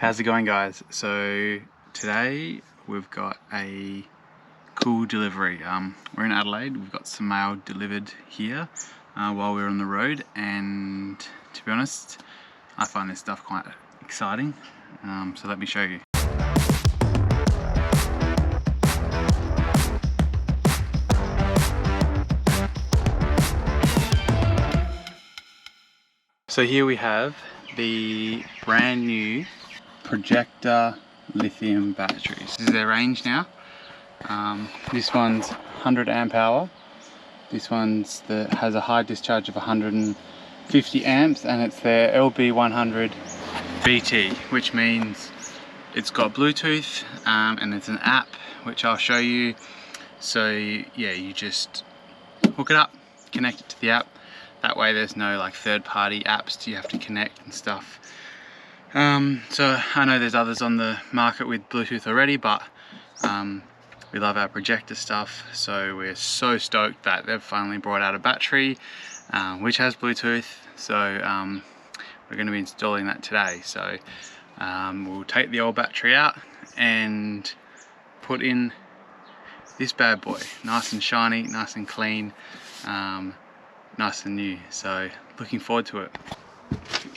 How's it going, guys? So today we've got a cool delivery. We're in Adelaide. We've got some mail delivered here while we're on the road, and to be honest, I find this stuff quite exciting. So let me show you. So here we have the brand new Projecta Lithium Batteries. This is their range now. This one's 100 amp hour. This one's has a high discharge of 150 amps, and it's their LB100 BT, which means it's got Bluetooth and it's an app which I'll show you. So yeah, you just hook it up, connect it to the app. That way there's no like third-party apps you have to connect and stuff. So I know there's others on the market with Bluetooth already, but we love our Projecta stuff, so we're so stoked that they've finally brought out a battery which has Bluetooth. So we're going to be installing that today. So we'll take the old battery out and put in this bad boy, nice and shiny, nice and clean, nice and new. So looking forward to it.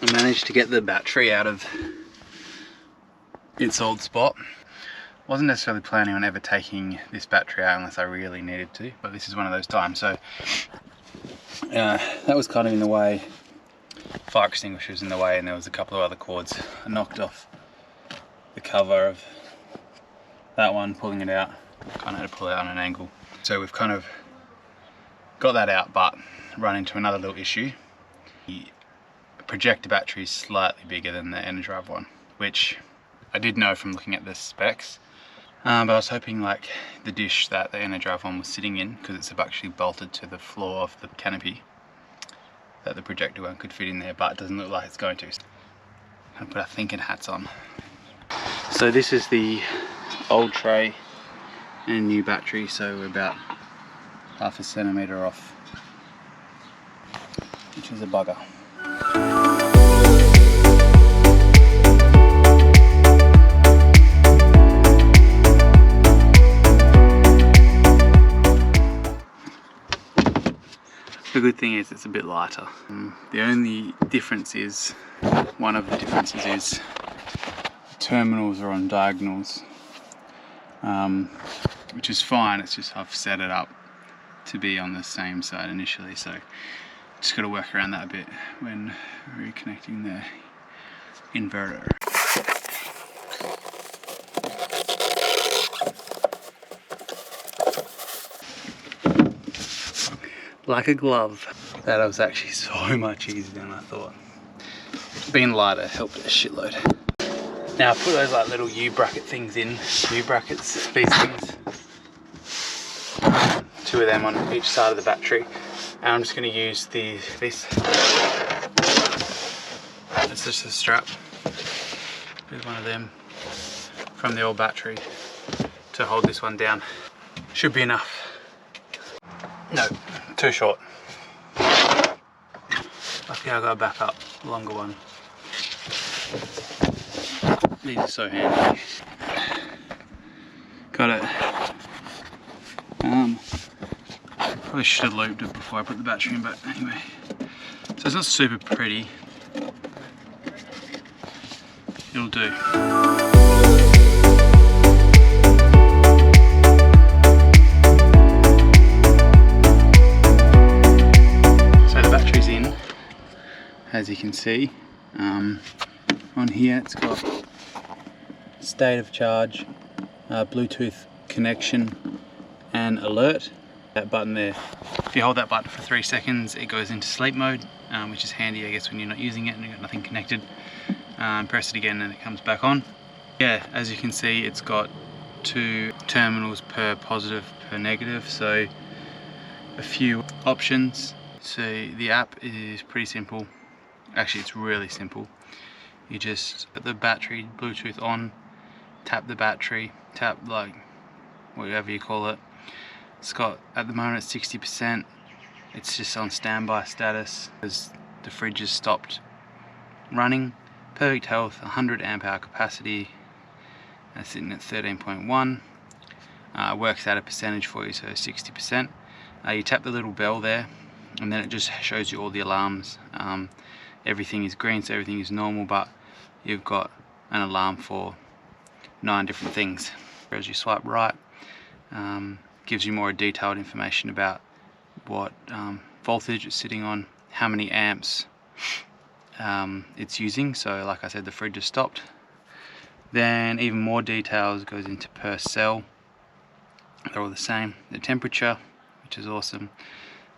I managed to get the battery out of its old spot. Wasn't necessarily planning on ever taking this battery out unless I really needed to, but this is one of those times. So that was kind of in the way. Fire extinguisher was in the way, and there was a couple of other cords. I knocked off the cover of that one, pulling it out. Kind of had to pull it out on an angle. So we've kind of got that out, but run into another little issue. The Projecta battery is slightly bigger than the Energive one, which I did know from looking at the specs, but I was hoping like the dish that the Energive one was sitting in, because it's actually bolted to the floor of the canopy, that the Projecta one could fit in there, but it doesn't look like it's going to. I'm gonna put our thinking hats on. So this is the old tray and new battery, so we're about 1/2 centimetre off, which is a bugger. The good thing is it's a bit lighter. The only difference is, one of the differences is the terminals are on diagonals, which is fine. It's just I've set it up to be on the same side initially, so just got to work around that a bit when reconnecting the inverter. Like a glove. That was actually so much easier than I thought. Being lighter helped a shitload. Now I put those like little U-bracket things in. U-brackets, these things. 2 of them on each side of the battery. And I'm just going to use this. It's just a strap. There's one of them from the old battery to hold this one down. Should be enough. No, too short. Lucky I got a backup, longer one. These are so handy. Got it. Probably should have looped it before I put the battery in, but anyway. So it's not super pretty. It'll do. So the battery's in, as you can see. On here it's got state of charge, Bluetooth connection and alert. That button there, if you hold that button for 3 seconds it goes into sleep mode, which is handy I guess when you're not using it and you've got nothing connected. Press it again and it comes back on. Yeah, as you can see it's got 2 terminals per positive, per negative, so a few options. So the app is pretty simple. Actually it's really simple. You just put the battery Bluetooth on, tap the battery, tap like whatever you call it. It's got, at the moment it's 60%. It's just on standby status because the fridge has stopped running. perfect health, 100 amp hour capacity, that's sitting at 13.1. Works out a percentage for you, so 60%. You tap the little bell there and then it just shows you all the alarms. Everything is green, so everything is normal, but you've got an alarm for 9 different things. As you swipe right, gives you more detailed information about what voltage it's sitting on, how many amps it's using. So like I said, the fridge has stopped. Then even more details goes into per cell. They're all the same. The temperature, which is awesome,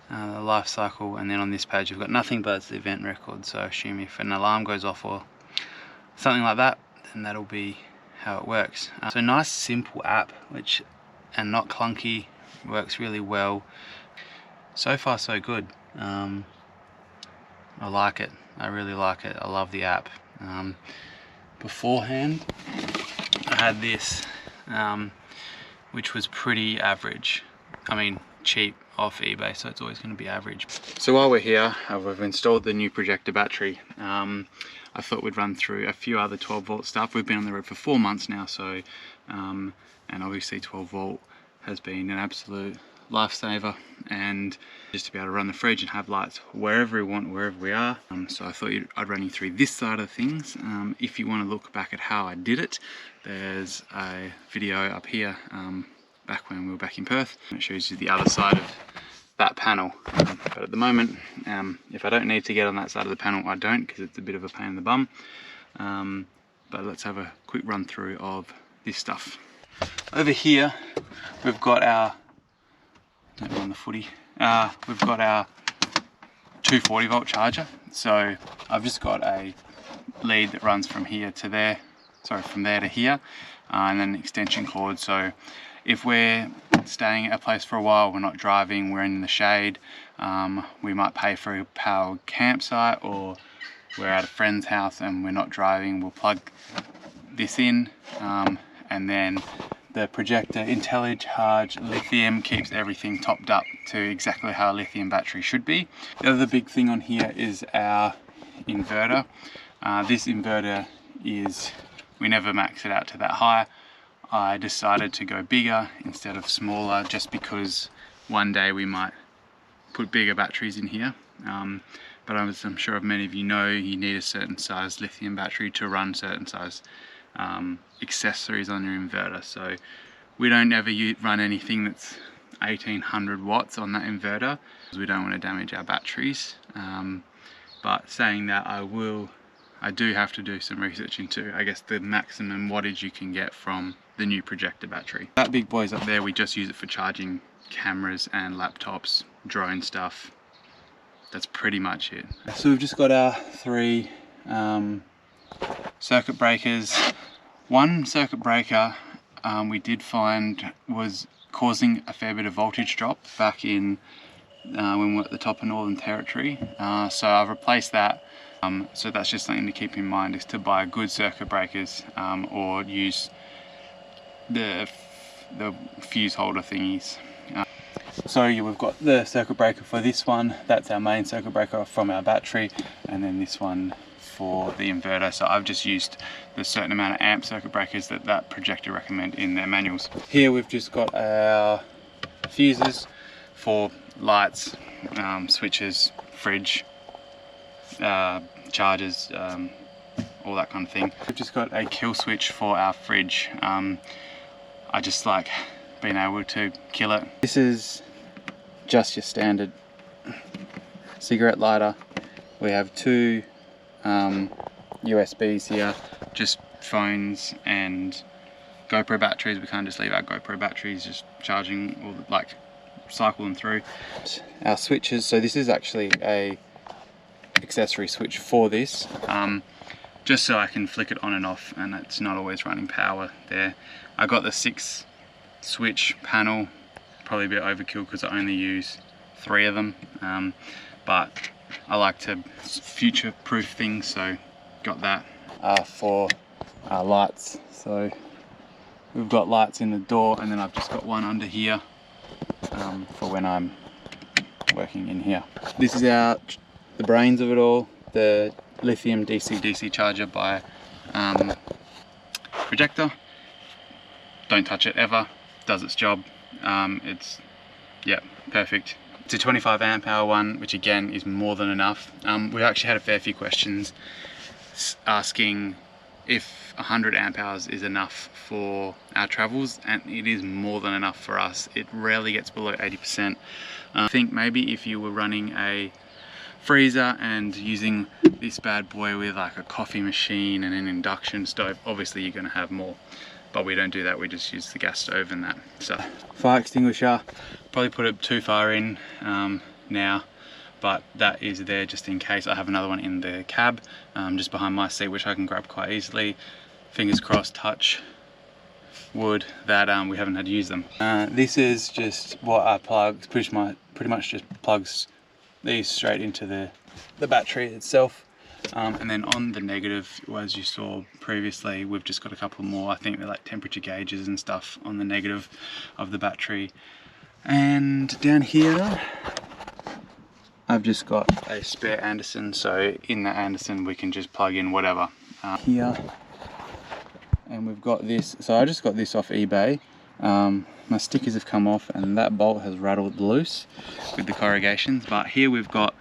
the life cycle, and then on this page you've got nothing but the event record. So I assume if an alarm goes off or something like that, then that'll be how it works. So nice simple app, and not clunky, works really well. So far so good. I like it, I really like it. I love the app. Beforehand I had this, which was pretty average. I mean cheap, off eBay, so it's always going to be average. So while we're here, we've installed the new Projecta battery. I thought we'd run through a few other 12 volt stuff. We've been on the road for 4 months now, so and obviously 12 volt has been an absolute lifesaver, and just to be able to run the fridge and have lights wherever we want, wherever we are. So I thought I'd run you through this side of things. If you want to look back at how I did it, there's a video up here back when we were back in Perth, and it shows you the other side of that panel. But at the moment, if I don't need to get on that side of the panel, I don't, because it's a bit of a pain in the bum. But let's have a quick run through of this stuff. Over here we've got our, don't mind the footy, we've got our 240 volt charger. So I've just got a lead that runs from here to there, sorry, from there to here, and then an extension cord. So if we're staying at a place for a while, we're not driving, we're in the shade, we might pay for a power campsite, or we're at a friend's house and we're not driving, we'll plug this in, and then the Projecta IntelliCharge Lithium keeps everything topped up to exactly how a lithium battery should be. The other big thing on here is our inverter. This inverter is, we never max it out to that high. I decided to go bigger instead of smaller, just because one day we might put bigger batteries in here. But as I'm sure many of you know, you need a certain size lithium battery to run certain size accessories on your inverter. So we don't ever run anything that's 1800 watts on that inverter, because we don't want to damage our batteries. But saying that, I do have to do some research into, I guess, the maximum wattage you can get from the new Projecta battery. That big boy's up there, we just use it for charging cameras and laptops, drone stuff. That's pretty much it. So we've just got our 3 circuit breakers. One circuit breaker we did find was causing a fair bit of voltage drop back in when we were at the top of Northern Territory. So I've replaced that. So that's just something to keep in mind, is to buy good circuit breakers, or use the fuse holder thingies. So yeah, we've got the circuit breaker for this one, that's our main circuit breaker from our battery, and then this one for the inverter. So I've just used the certain amount of amp circuit breakers that Projecta recommend in their manuals. Here we've just got our fuses for lights, switches, fridge, chargers, all that kind of thing. We've just got a kill switch for our fridge. I just like being able to kill it. This is just your standard cigarette lighter. We have 2 USBs here, just phones and GoPro batteries. We can't just leave our GoPro batteries just charging, or like cycle them through. Our switches, so this is actually a accessory switch for this, just so I can flick it on and off, and it's not always running power there. I got the 6 switch panel, probably a bit overkill because I only use 3 of them, but I like to future proof things, so got that. For our lights, so we've got lights in the door, and then I've just got one under here for when I'm working in here. This is the brains of it all, the lithium DC-DC charger by Projecta. Don't touch it ever, does its job. It's, yeah, perfect. It's a 25 amp hour one, which again is more than enough. We actually had a fair few questions asking if 100 amp hours is enough for our travels, and it is more than enough for us. It rarely gets below 80%. I think maybe if you were running a freezer and using this bad boy with like a coffee machine and an induction stove, obviously you're going to have more, but we don't do that. We just use the gas stove and that. So fire extinguisher, probably put it too far in now, but that is there just in case. I have another one in the cab just behind my seat, which I can grab quite easily. Fingers crossed, touch wood, that we haven't had to use them. This is just what I plug. Pretty much just plugs these straight into the battery itself. And then on the negative, as you saw previously, we've just got a couple more. I think they're like temperature gauges and stuff on the negative of the battery. And down here, I've just got a spare Anderson. So in that Anderson, we can just plug in whatever. Here, and we've got this. So I just got this off eBay. My stickers have come off and that bolt has rattled loose with the corrugations. But here we've got,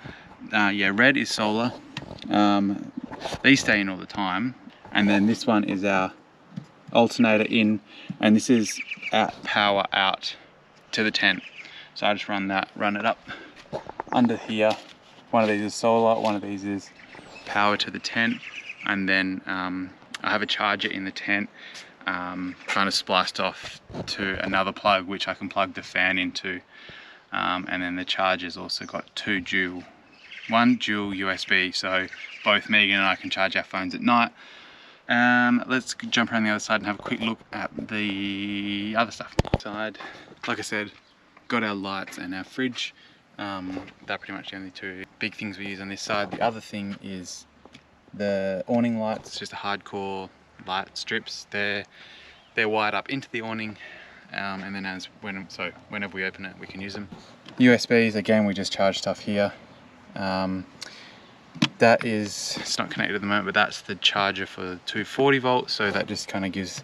yeah, red is solar. These stay in all the time. And then this one is our alternator in, and this is power out to the tent. So I just run it up under here. One of these is solar, one of these is power to the tent. And then I have a charger in the tent, kind of spliced off to another plug, which I can plug the fan into. And then the charger's also got one dual USB, so both Megan and I can charge our phones at night. Let's jump around the other side and have a quick look at the other stuff. Side, like I said, got our lights and our fridge. They're pretty much the only two big things we use on this side. The other thing is the awning lights. It's just a hardcore light strips. They're wired up into the awning, and then whenever we open it, we can use them. USBs, again, we just charge stuff here. That is, it's not connected at the moment, but that's the charger for the 240 volts. So that just kind of gives,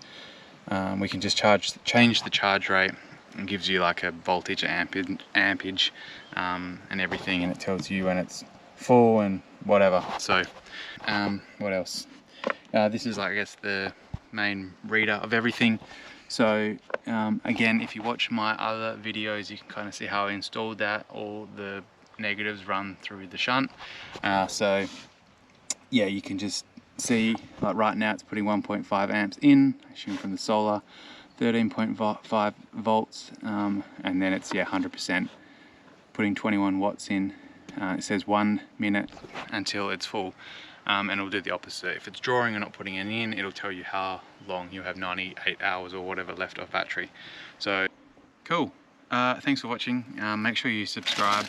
we can just change the charge rate, and gives you like a voltage, ampage, and everything, and it tells you when it's full and whatever. So what else? This is, like, I guess, the main reader of everything. So again, if you watch my other videos, you can kind of see how I installed that. All the negatives run through the shunt. So yeah, you can just see, like right now it's putting 1.5 amps in, assuming from the solar, 13.5 volts, and then it's, yeah, 100%, putting 21 watts in. It says 1 minute until it's full, and it'll do the opposite. If it's drawing and not putting any in, it'll tell you how long you have, 98 hours or whatever left of battery. So cool. Thanks for watching. Make sure you subscribe,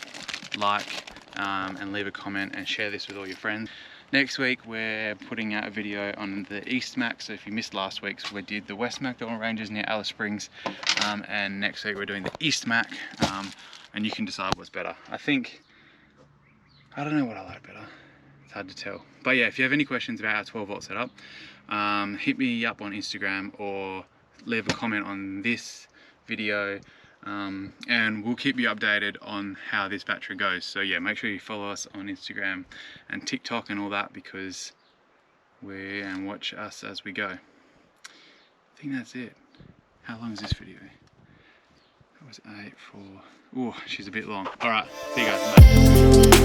like, and leave a comment, and share this with all your friends. Next week we're putting out a video on the East Mac. So if you missed last week's, we did the West Mac, the Ranges near Alice Springs, and next week we're doing the East Mac, and you can decide what's better. I don't know what I like better. It's hard to tell. But yeah, if you have any questions about our 12 volt setup, hit me up on Instagram or leave a comment on this video, and we'll keep you updated on how this battery goes. So yeah, make sure you follow us on Instagram and TikTok and all that, because and watch us as we go. I think that's it. How long is this video? That was 8, 4. Oh, she's a bit long. All right, see you guys. Bye.